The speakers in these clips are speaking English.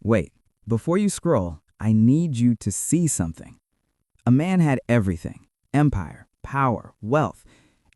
Wait, before you scroll, I need you to see something. A man had everything: empire, power, wealth,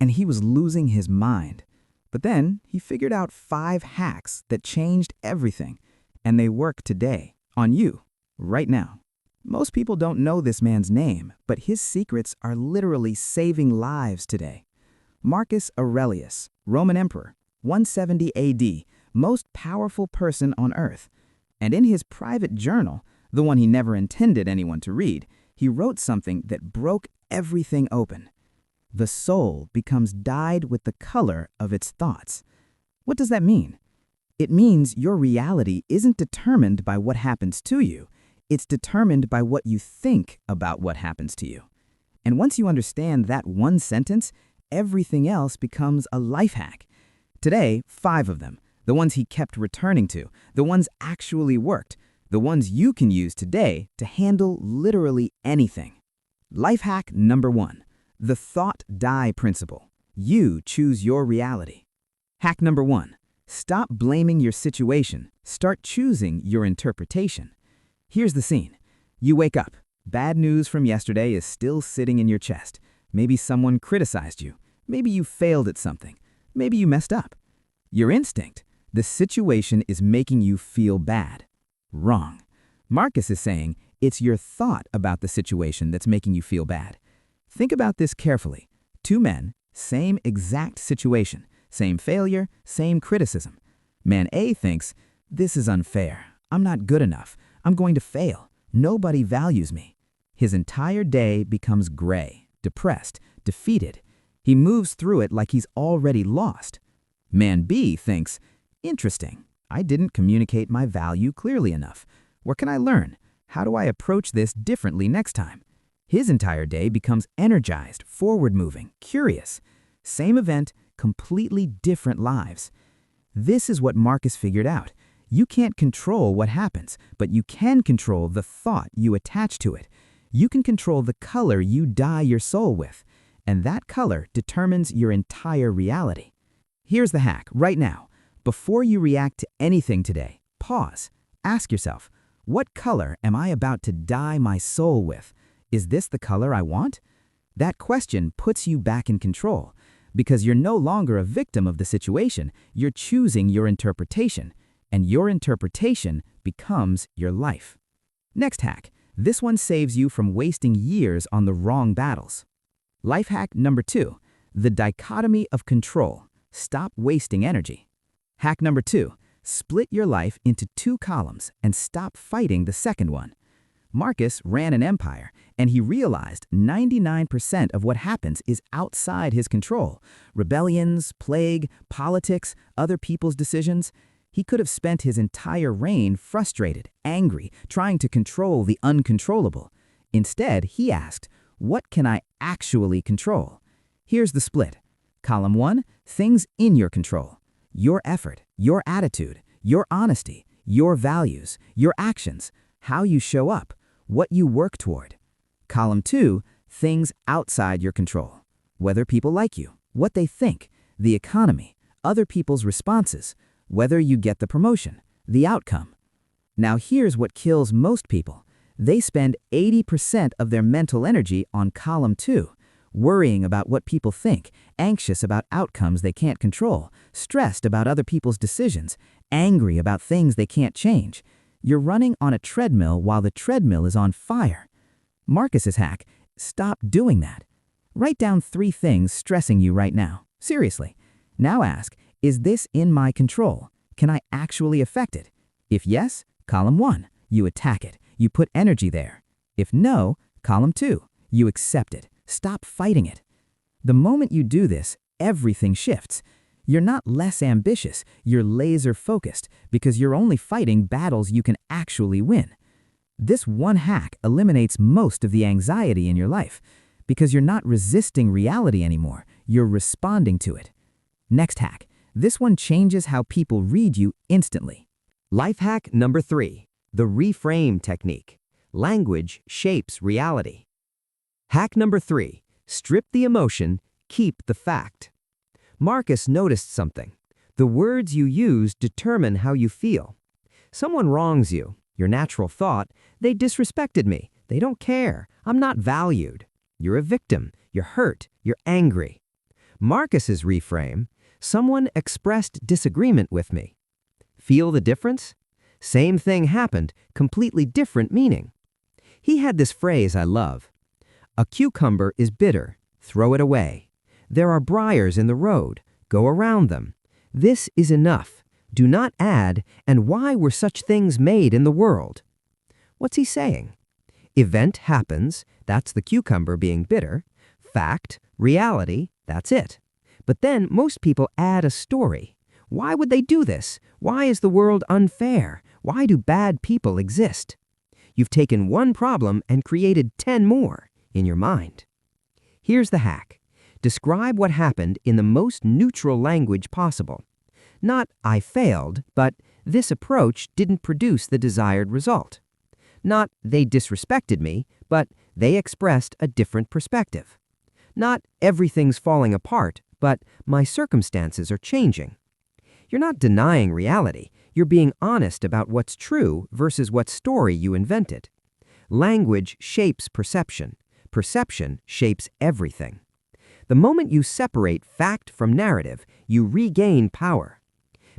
and he was losing his mind. But then he figured out 5 hacks that changed everything, and they work today, on you, right now. Most people don't know this man's name, but his secrets are literally saving lives today. Marcus Aurelius, Roman Emperor, 170 AD, most powerful person on earth. And in his private journal, the one he never intended anyone to read, he wrote something that broke everything open. The soul becomes dyed with the color of its thoughts. What does that mean? It means your reality isn't determined by what happens to you. It's determined by what you think about what happens to you. And once you understand that one sentence, everything else becomes a life hack. Today, 5 of them, the ones he kept returning to, the ones actually worked, the ones you can use today to handle literally anything. Life hack number 1, the thought die principle. You choose your reality. Hack number 1, stop blaming your situation, start choosing your interpretation. Here's the scene. You wake up. Bad news from yesterday is still sitting in your chest. Maybe someone criticized you. Maybe you failed at something. Maybe you messed up. Your instinct, the situation is making you feel bad. Wrong. Marcus is saying it's your thought about the situation that's making you feel bad. Think about this carefully. 2 men, same exact situation, same failure, same criticism. Man A thinks, this is unfair. I'm not good enough. I'm going to fail. Nobody values me. His entire day becomes gray, depressed, defeated. He moves through it like he's already lost. Man B thinks, interesting. I didn't communicate my value clearly enough. What can I learn? How do I approach this differently next time? His entire day becomes energized, forward-moving, curious. Same event, completely different lives. This is what Marcus figured out. You can't control what happens, but you can control the thought you attach to it. You can control the color you dye your soul with, and that color determines your entire reality. Here's the hack right now. Before you react to anything today, pause. Ask yourself, what color am I about to dye my soul with? Is this the color I want? That question puts you back in control, because you're no longer a victim of the situation. You're choosing your interpretation, and your interpretation becomes your life. Next hack. This one saves you from wasting years on the wrong battles. Life hack number 2, the dichotomy of control. Stop wasting energy. Hack number 2, split your life into 2 columns and stop fighting the second one. Marcus ran an empire, and he realized 99% of what happens is outside his control. Rebellions, plague, politics, other people's decisions. He could have spent his entire reign frustrated, angry, trying to control the uncontrollable. Instead, he asked, what can I actually control? Here's the split. Column 1, things in your control. Your effort, your attitude, your honesty, your values, your actions, how you show up, what you work toward. Column 2, things outside your control. Whether people like you, what they think, the economy, other people's responses, whether you get the promotion, the outcome. Now here's what kills most people. They spend 80% of their mental energy on column 2, worrying about what people think, anxious about outcomes they can't control, stressed about other people's decisions, angry about things they can't change. You're running on a treadmill while the treadmill is on fire. Marcus's hack, stop doing that. Write down 3 things stressing you right now. Seriously. Now ask, is this in my control? Can I actually affect it? If yes, column 1, you attack it. You put energy there. If no, column 2, you accept it. Stop fighting it. The moment you do this, everything shifts. You're not less ambitious, you're laser focused, because you're only fighting battles you can actually win. This one hack eliminates most of the anxiety in your life, because you're not resisting reality anymore, you're responding to it. Next hack. This one changes how people read you instantly. Life hack number 3, the reframe technique. Language shapes reality. Hack number 3, strip the emotion, keep the fact. Marcus noticed something. The words you use determine how you feel. Someone wrongs you. Your natural thought, they disrespected me. They don't care. I'm not valued. You're a victim. You're hurt. You're angry. Marcus's reframe, someone expressed disagreement with me. Feel the difference? Same thing happened, completely different meaning. He had this phrase I love. A cucumber is bitter. Throw it away. There are briars in the road. Go around them. This is enough. Do not add, and why were such things made in the world? What's he saying? Event happens, that's the cucumber being bitter. Fact, reality, that's it. But then most people add a story. Why would they do this? Why is the world unfair? Why do bad people exist? You've taken one problem and created 10 more in your mind. Here's the hack. Describe what happened in the most neutral language possible. Not, I failed, but this approach didn't produce the desired result. Not, they disrespected me, but they expressed a different perspective. Not, everything's falling apart, but my circumstances are changing. You're not denying reality. You're being honest about what's true versus what story you invented. Language shapes perception. Perception shapes everything. The moment you separate fact from narrative, you regain power.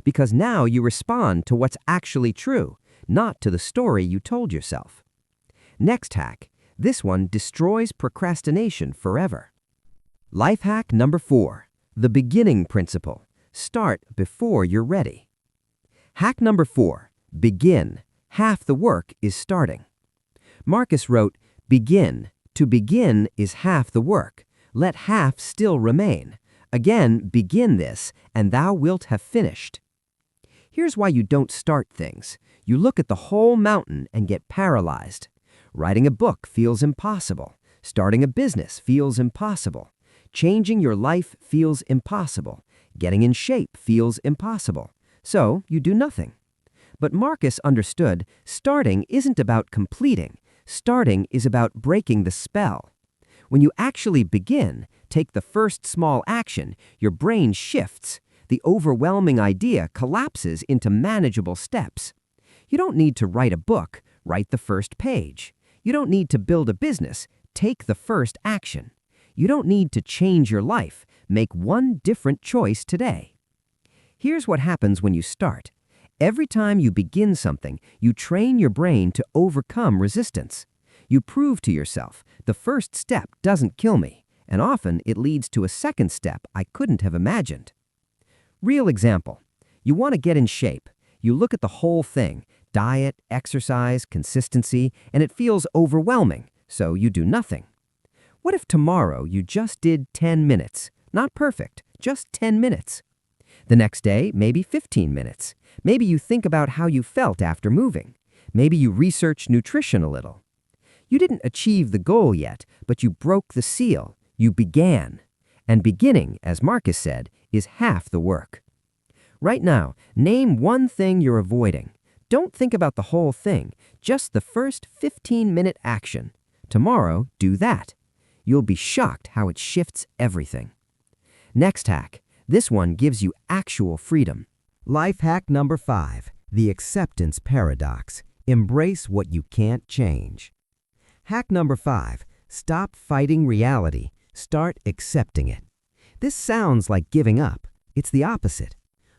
Because now you respond to what's actually true, not to the story you told yourself. Next hack. This one destroys procrastination forever. Life hack number 4. The beginning principle. Start before you're ready. Hack number 4. Begin. Half the work is starting. Marcus wrote, begin. To begin is half the work. Let half still remain. Again, begin this, and thou wilt have finished. Here's why you don't start things. You look at the whole mountain and get paralyzed. Writing a book feels impossible. Starting a business feels impossible. Changing your life feels impossible. Getting in shape feels impossible. So you do nothing. But Marcus understood starting isn't about completing. Starting is about breaking the spell. When you actually begin, take the first small action, your brain shifts. The overwhelming idea collapses into manageable steps. You don't need to write a book, write the first page. You don't need to build a business, take the first action. You don't need to change your life, make one different choice today. Here's what happens when you start. Every time you begin something, you train your brain to overcome resistance. You prove to yourself, the first step doesn't kill me, and often it leads to a second step I couldn't have imagined. Real example. You want to get in shape. You look at the whole thing, diet, exercise, consistency, and it feels overwhelming, so you do nothing. What if tomorrow you just did 10 minutes? Not perfect, just 10 minutes. The next day, maybe 15 minutes. Maybe you think about how you felt after moving. Maybe you research nutrition a little. You didn't achieve the goal yet, but you broke the seal. You began. And beginning, as Marcus said, is half the work. Right now, name one thing you're avoiding. Don't think about the whole thing, just the first 15-minute action. Tomorrow, do that. You'll be shocked how it shifts everything. Next hack. This one gives you actual freedom. Life hack number 5. The acceptance paradox. Embrace what you can't change. Hack number 5. Stop fighting reality. Start accepting it. This sounds like giving up. It's the opposite.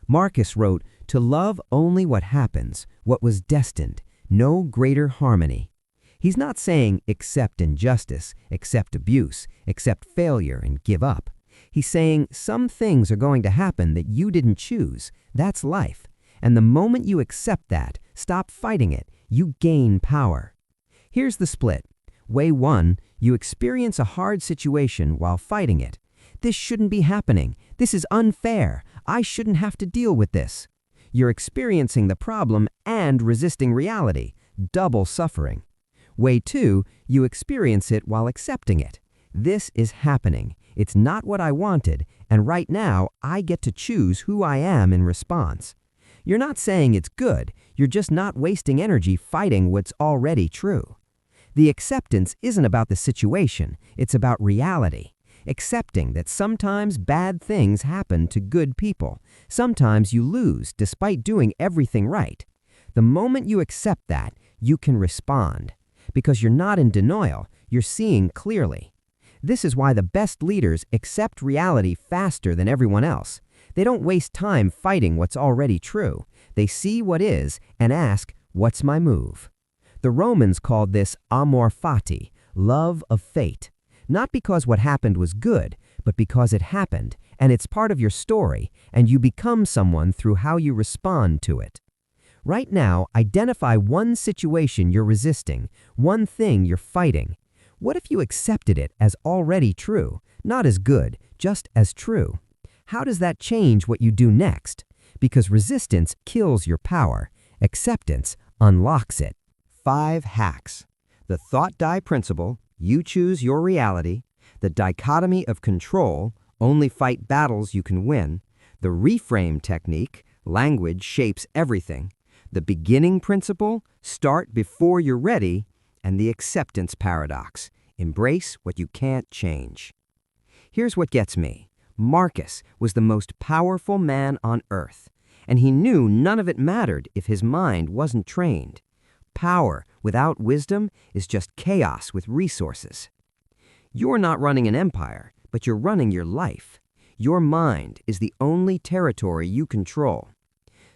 Marcus wrote, to love only what happens, what was destined, no greater harmony. He's not saying accept injustice, accept abuse, accept failure, and give up. He's saying some things are going to happen that you didn't choose. That's life. And the moment you accept that, stop fighting it, you gain power. Here's the split. Way 1, you experience a hard situation while fighting it. This shouldn't be happening. This is unfair. I shouldn't have to deal with this. You're experiencing the problem and resisting reality. Double suffering. Way 2, you experience it while accepting it. This is happening. It's not what I wanted, and right now I get to choose who I am in response. You're not saying it's good. You're just not wasting energy fighting what's already true. The acceptance isn't about the situation. It's about reality. Accepting that sometimes bad things happen to good people. Sometimes you lose despite doing everything right. The moment you accept that, you can respond. Because you're not in denial, you're seeing clearly. This is why the best leaders accept reality faster than everyone else. They don't waste time fighting what's already true. They see what is and ask, what's my move? The Romans called this amor fati, love of fate. Not because what happened was good, but because it happened, and it's part of your story, and you become someone through how you respond to it. Right now, identify one situation you're resisting, one thing you're fighting. What if you accepted it as already true, not as good, just as true? How does that change what you do next? Because resistance kills your power. Acceptance unlocks it. 5 hacks. The thought die principle, you choose your reality. The dichotomy of control, only fight battles you can win. The reframe technique, language shapes everything. The beginning principle, start before you're ready. And the acceptance paradox, embrace what you can't change. Here's what gets me. Marcus was the most powerful man on earth, and he knew none of it mattered if his mind wasn't trained. Power without wisdom is just chaos with resources. You're not running an empire, but you're running your life. Your mind is the only territory you control.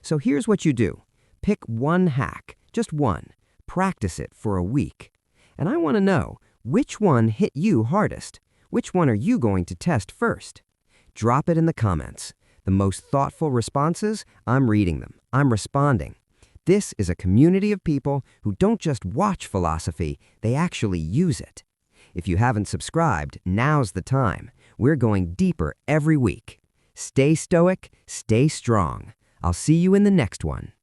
So here's what you do. Pick one hack, just one. Practice it for a week. And I want to know, which one hit you hardest? Which one are you going to test first? Drop it in the comments. The most thoughtful responses, I'm reading them. I'm responding. This is a community of people who don't just watch philosophy, they actually use it. If you haven't subscribed, now's the time. We're going deeper every week. Stay stoic, stay strong. I'll see you in the next one.